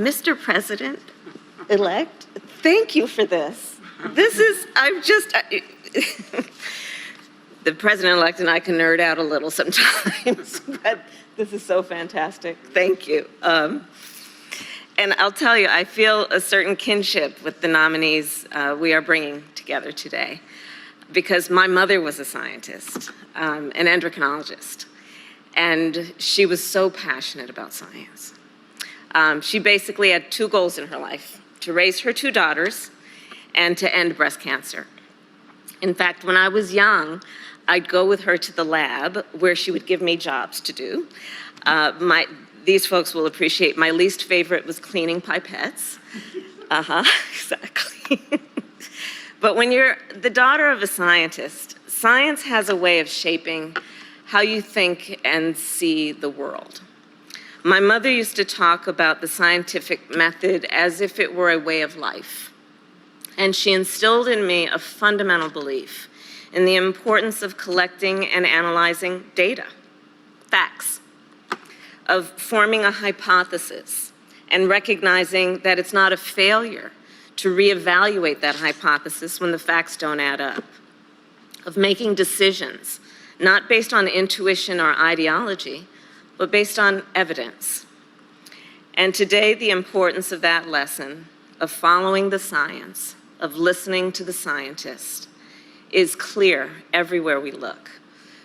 Mr. President-elect, thank you for this. This is, the President-elect and I can nerd out a little sometimes, but this is so fantastic. Thank you. And I'll tell you, I feel a certain kinship with the nominees we are bringing together today, because my mother was a scientist, an endocrinologist, and she was so passionate about science. She basically had two goals in her life: to raise her two daughters and to end breast cancer. In fact, when I was young, I'd go with her to the lab where she would give me jobs to do. These folks will appreciate, my least favorite was cleaning pipettes. Exactly. But when you're the daughter of a scientist, science has a way of shaping how you think and see the world. My mother used to talk about the scientific method as if it were a way of life. And she instilled in me a fundamental belief in the importance of collecting and analyzing data, facts, of forming a hypothesis and recognizing that it's not a failure to reevaluate that hypothesis when the facts don't add up, of making decisions not based on intuition or ideology, but based on evidence. And today, the importance of that lesson, of following the science, of listening to the scientists, is clear everywhere we look.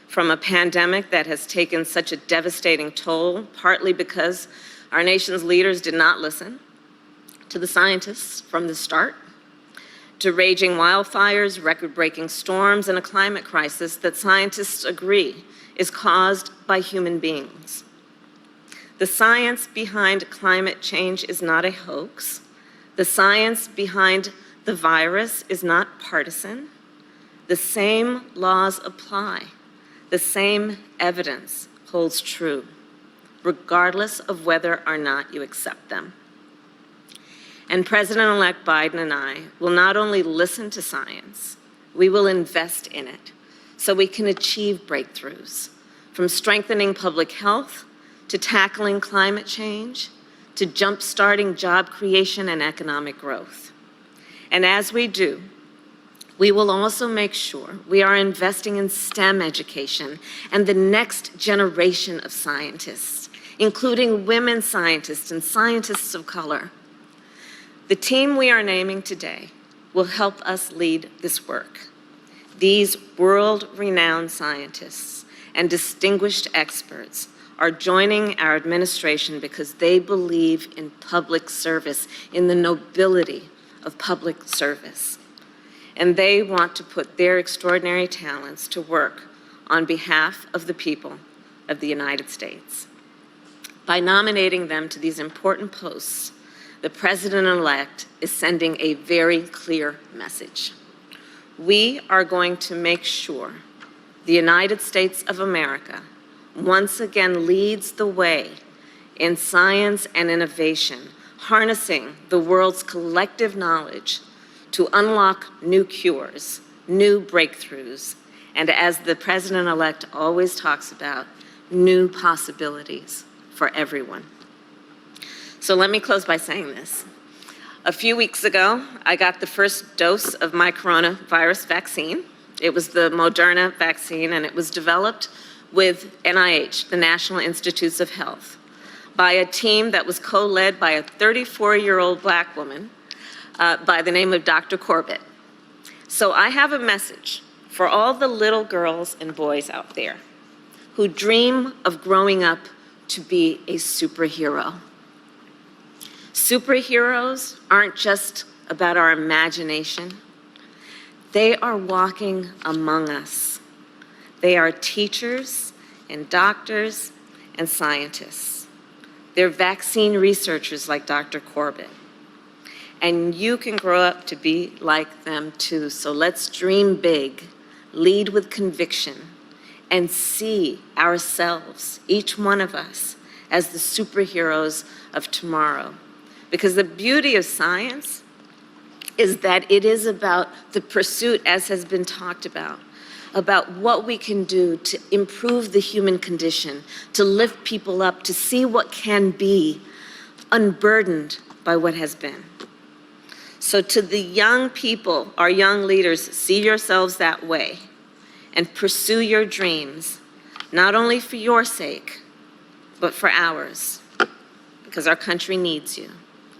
From a pandemic that has taken such a devastating toll, partly because our nation's leaders did not listen to the scientists from the start, to raging wildfires, record-breaking storms, and a climate crisis that scientists agree is caused by human beings. The science behind climate change is not a hoax. The science behind the virus is not partisan. The same laws apply. The same evidence holds true, regardless of whether or not you accept them. And President-elect Biden and I will not only listen to science, we will invest in it so we can achieve breakthroughs, from strengthening public health to tackling climate change to jump-starting job creation and economic growth. And as we do, we will also make sure we are investing in STEM education and the next generation of scientists, including women scientists and scientists of color. The team we are naming today will help us lead this work. These world-renowned scientists and distinguished experts are joining our administration because they believe in public service, in the nobility of public service. And they want to put their extraordinary talents to work on behalf of the people of the United States. By nominating them to these important posts, the President-elect is sending a very clear message. We are going to make sure the United States of America once again leads the way in science and innovation, harnessing the world's collective knowledge to unlock new cures, new breakthroughs, and as the President-elect always talks about, new possibilities for everyone. So let me close by saying this. A few weeks ago, I got the first dose of my coronavirus vaccine. It was the Moderna vaccine, and it was developed with NIH, the National Institutes of Health, by a team that was co-led by a 34-year-old Black woman by the name of Dr. Corbett. So I have a message for all the little girls and boys out there who dream of growing up to be a superhero. Superheroes aren't just about our imagination. They are walking among us. They are teachers and doctors and scientists. They're vaccine researchers like Dr. Corbett. And you can grow up to be like them too. So let's dream big, lead with conviction, and see ourselves, each one of us, as the superheroes of tomorrow. Because the beauty of science is that it is about the pursuit, as has been talked about what we can do to improve the human condition, to lift people up, to see what can be, unburdened by what has been. So to the young people, our young leaders, see yourselves that way and pursue your dreams, not only for your sake, but for ours, because our country needs you.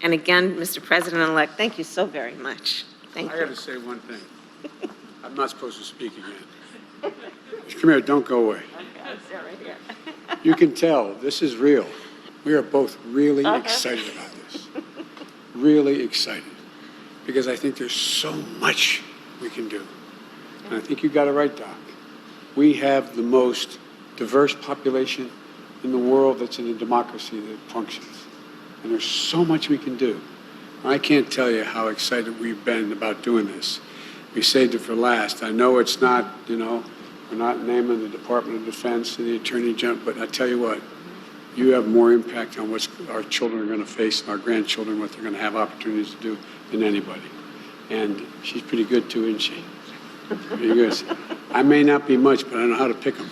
And again, Mr. President-elect, thank you so very much. Thank you. I got to say one thing. I'm not supposed to speak again. Come here, don't go away. You can tell this is real. We are both really excited about this. Really excited. Because I think there's so much we can do. And I think you got it right, Doc. We have the most diverse population in the world that's in a democracy that functions. And there's so much we can do. I can't tell you how excited we've been about doing this. We saved it for last. I know it's not, you know, we're not naming the Department of Defense and the Attorney General, but I tell you what, you have more impact on what our children are going to face and our grandchildren, what they're going to have opportunities to do than anybody. And she's pretty good too, isn't she? Pretty good. I may not be much, but I know how to pick them.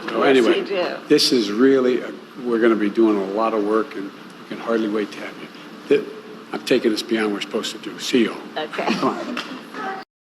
So anyway, this is really, we're going to be doing a lot of work, and we can hardly wait to have you. I'm taking this beyond what we're supposed to do. See you all. Okay. Come on.